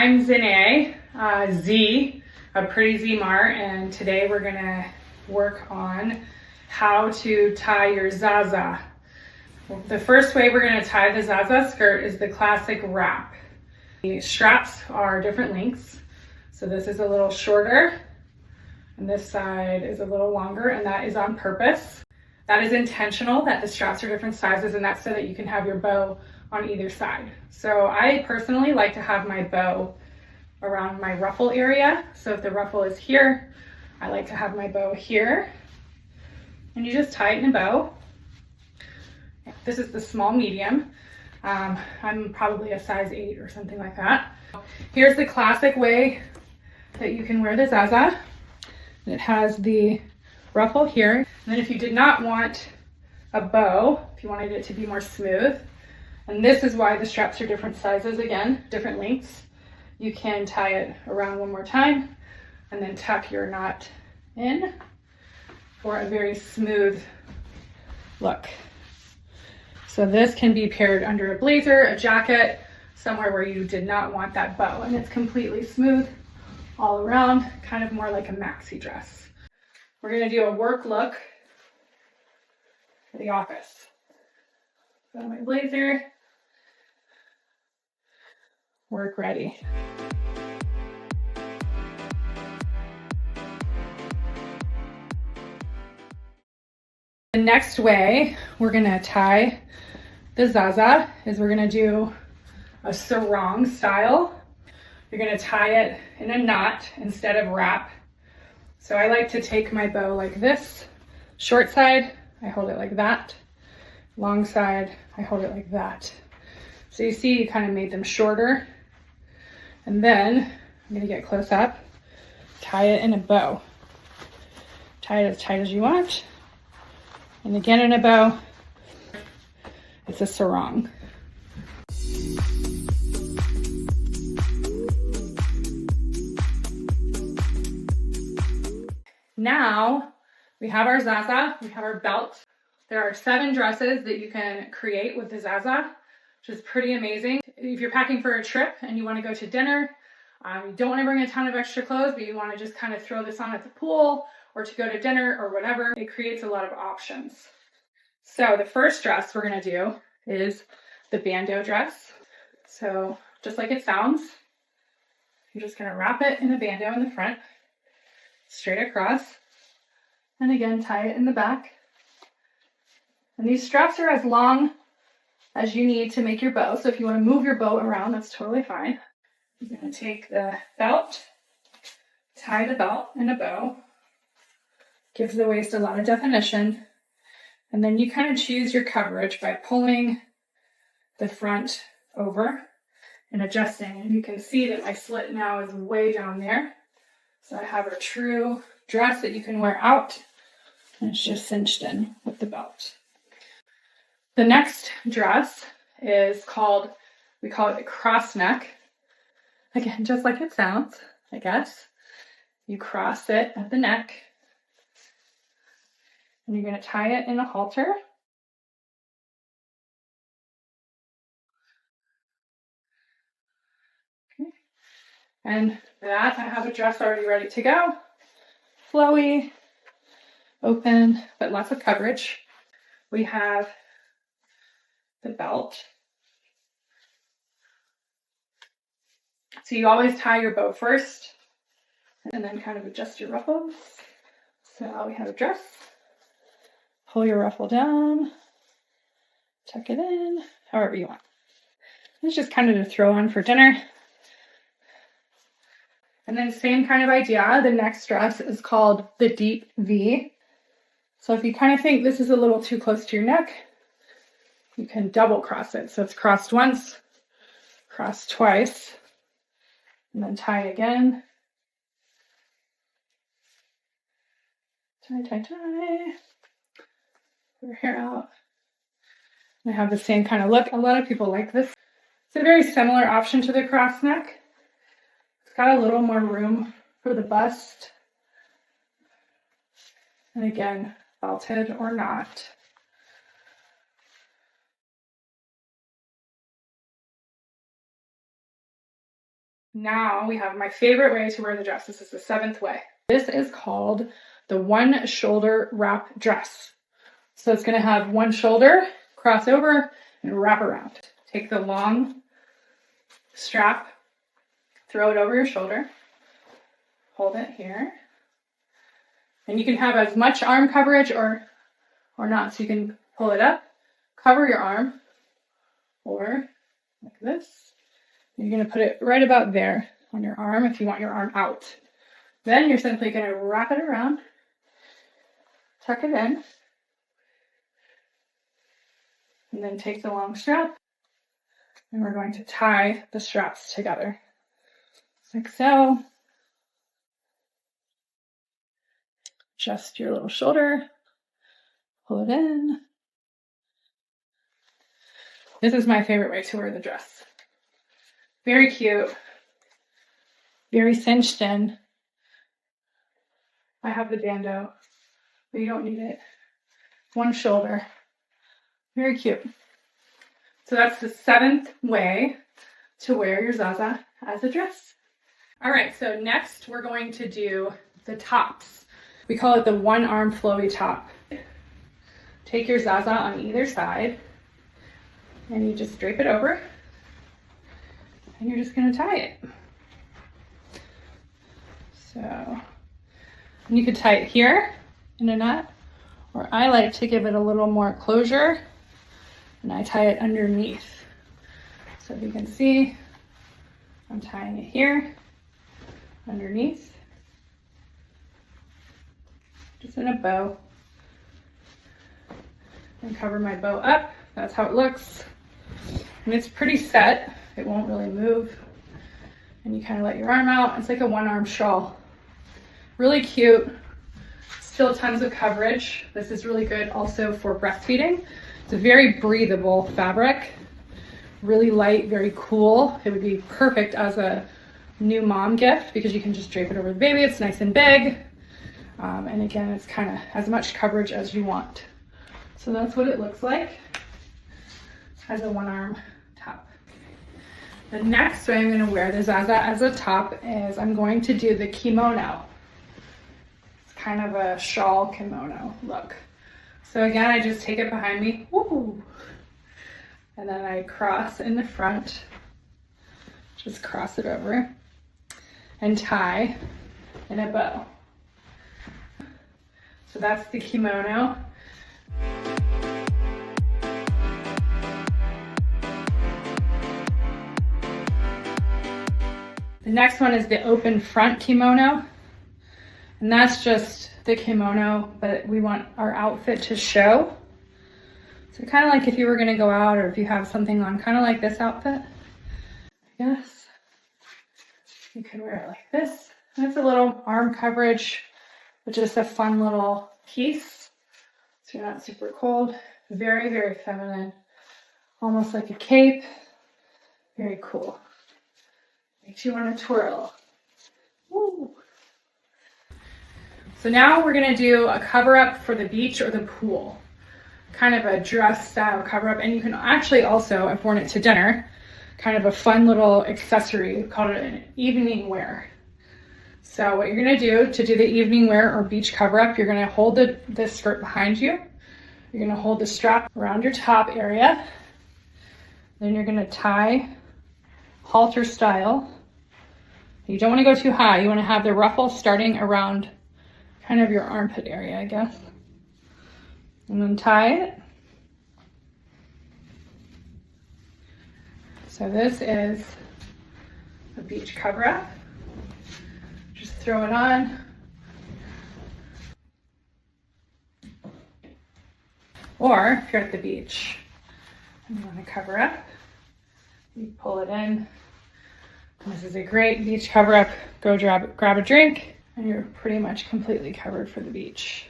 I'm Zanae, Z of Pretty Z Mart, and today we're gonna work on how to tie your ZaZa. The first way we're gonna tie the ZaZa skirt is the classic wrap. The straps are different lengths. So this is a little shorter, and this side is a little longer, and that is on purpose. That is intentional that the straps are different sizes, and that's so that you can have your bow on either side. So I personally like to have my bow around my ruffle area. So if the ruffle is here, I like to have my bow here. And you just tie it in a bow. This is the small medium. I'm probably a size 8 or something like that. Here's the classic way that you can wear the ZaZa. It has the ruffle here. And then if you did not want a bow, if you wanted it to be more smooth, and this is why the straps are different sizes, again, different lengths, you can tie it around one more time and then tuck your knot in for a very smooth look. So this can be paired under a blazer, a jacket, somewhere where you did not want that bow, and it's completely smooth all around, kind of more like a maxi dress. We're gonna do a work look for the office. Got my blazer, work ready. The next way we're gonna tie the ZaZa is we're gonna do a sarong style. You're gonna tie it in a knot instead of wrap. So I like to take my bow like this. Short side, I hold it like that. Long side, I hold it like that. So you see, you kind of made them shorter. And then I'm gonna get close up, tie it in a bow. Tie it as tight as you want. And again in a bow. It's a sarong. Now we have our ZaZa, we have our belt. There are 7 dresses that you can create with the ZaZa, which is pretty amazing. If you're packing for a trip and you want to go to dinner, you don't want to bring a ton of extra clothes, but you want to just kind of throw this on at the pool or to go to dinner or whatever, it creates a lot of options. So the first dress we're going to do is the bandeau dress. So just like it sounds, you're just going to wrap it in a bandeau in the front, straight across, and again tie it in the back. And these straps are as long as you need to make your bow. So if you want to move your bow around, that's totally fine. You're going to take the belt, tie the belt in a bow, gives the waist a lot of definition, and then you kind of choose your coverage by pulling the front over and adjusting. And you can see that my slit now is way down there. So I have a true dress that you can wear out, and it's just cinched in with the belt. The next dress is called, we call it a cross neck. Again, just like it sounds, I guess. You cross it at the neck, and you're going to tie it in a halter. Okay. And for that, I have a dress already ready to go. Flowy, open, but lots of coverage. We have the belt. So you always tie your bow first and then kind of adjust your ruffles. So we have a dress. Pull your ruffle down, tuck it in, however you want. It's just kind of to throw on for dinner. And then same kind of idea, the next dress is called the deep V. So if you kind of think this is a little too close to your neck, you can double cross it. So it's crossed once, crossed twice, and then tie again. Tie, tie, tie. Pull your hair out. And I have the same kind of look. A lot of people like this. It's a very similar option to the cross neck. It's got a little more room for the bust. And again, belted or not. Now we have my favorite way to wear the dress. This is the 7th way. This is called the one shoulder wrap dress. So it's going to have one shoulder, cross over, and wrap around. Take the long strap, throw it over your shoulder, hold it here. And you can have as much arm coverage or not. So you can pull it up, cover your arm, or like this. You're going to put it right about there on your arm if you want your arm out. Then you're simply going to wrap it around, tuck it in, and then take the long strap, and we're going to tie the straps together, like so. Adjust your little shoulder, pull it in. This is my favorite way to wear the dress. Very cute, very cinched in. I have the bandeau, but you don't need it. One shoulder, very cute. So that's the 7th way to wear your ZaZa as a dress. All right, so next we're going to do the tops. We call it the one arm flowy top. Take your ZaZa on either side and you just drape it over. And you're just going to tie it. So, and you could tie it here in a knot, or I like to give it a little more closure, and I tie it underneath. So if you can see, I'm tying it here, underneath, just in a bow, and cover my bow up. That's how it looks. And it's pretty set. It won't really move. And you kind of let your arm out. It's like a one-arm shawl. Really cute. Still tons of coverage. This is really good also for breastfeeding. It's a very breathable fabric. Really light, very cool. It would be perfect as a new mom gift because you can just drape it over the baby. It's nice and big. And again, it's kind of as much coverage as you want. So that's what it looks like as a one-arm top. The next way I'm going to wear the ZaZa as a top is I'm going to do the kimono. It's kind of a shawl kimono look. So again, I just take it behind me, woo, and then I cross in the front, just cross it over, and tie in a bow. So that's the kimono. The next one is the open front kimono, and that's just the kimono, but we want our outfit to show. So kind of like if you were gonna go out or if you have something on, kind of like this outfit, I guess. You could wear it like this. And it's a little arm coverage, but just a fun little piece. So you're not super cold. Very, very feminine. Almost like a cape. Very cool. Makes you want to twirl. Woo. So now we're going to do a cover up for the beach or the pool. Kind of a dress style cover up. And you can actually also, I've worn it to dinner, kind of a fun little accessory. We call it an evening wear. So what you're going to do the evening wear or beach cover up, you're going to hold the skirt behind you. You're going to hold the strap around your top area. Then you're going to tie halter style. You don't want to go too high. You want to have the ruffle starting around kind of your armpit area, I guess. And then tie it. So this is a beach cover up. Just throw it on. Or if you're at the beach and you want to cover up, you pull it in. This is a great beach cover up. Go grab a drink and you're pretty much completely covered for the beach.